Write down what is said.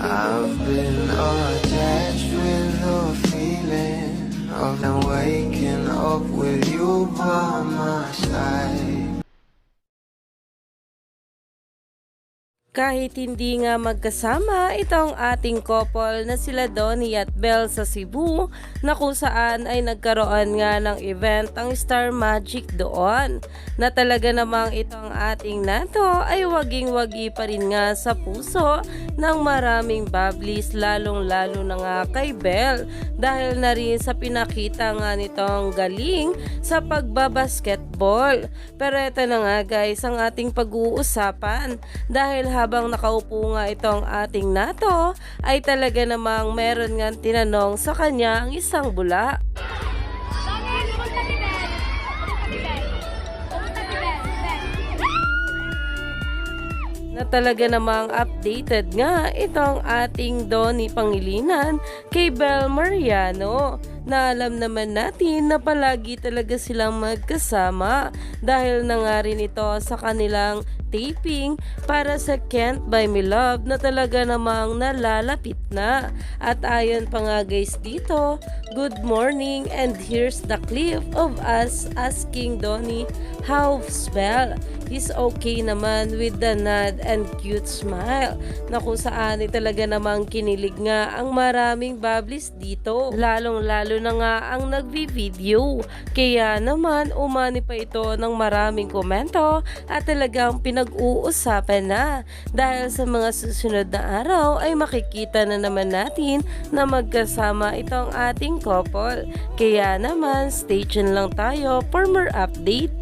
I've been attached with the feeling of waking up with you by my side. Kahit hindi nga magkasama itong ating couple na sila Donnie at Belle sa Cebu, na kung saan ay nagkaroon nga ng event ang Star Magic doon, na talaga namang itong ating nato ay waging-wagi pa rin nga sa puso ng maraming bablis, lalong-lalo na nga kay Belle, dahil na rin sa pinakita nga nitong galing sa pagbabasketball. Pero ito na nga guys ang ating pag-uusapan, dahil habang nakaupo nga itong ating nato ay talaga namang meron nga tinanong sa kanya ang isang bula. Na talaga namang updated nga itong ating Donnie Pangilinan kay Belle Mariano, na alam naman natin na palagi talaga silang magkasama dahil na nga rin ito sa kanilang taping para sa Can't Buy Me Love na talaga namang nalalapit na. At ayon pa nga guys dito, good morning, and here's the clip of us asking Donnie how's Belle. He's okay naman with the nod and cute smile, na kung saan ay talaga namang kinilig nga ang maraming bablis dito, lalong-lalo na nga ang nagvi-video. Kaya naman umani pa ito ng maraming komento at talagang pinag-uusapan na, dahil sa mga susunod na araw ay makikita na naman natin na magkasama itong ating couple. Kaya naman stay tuned lang tayo for more update.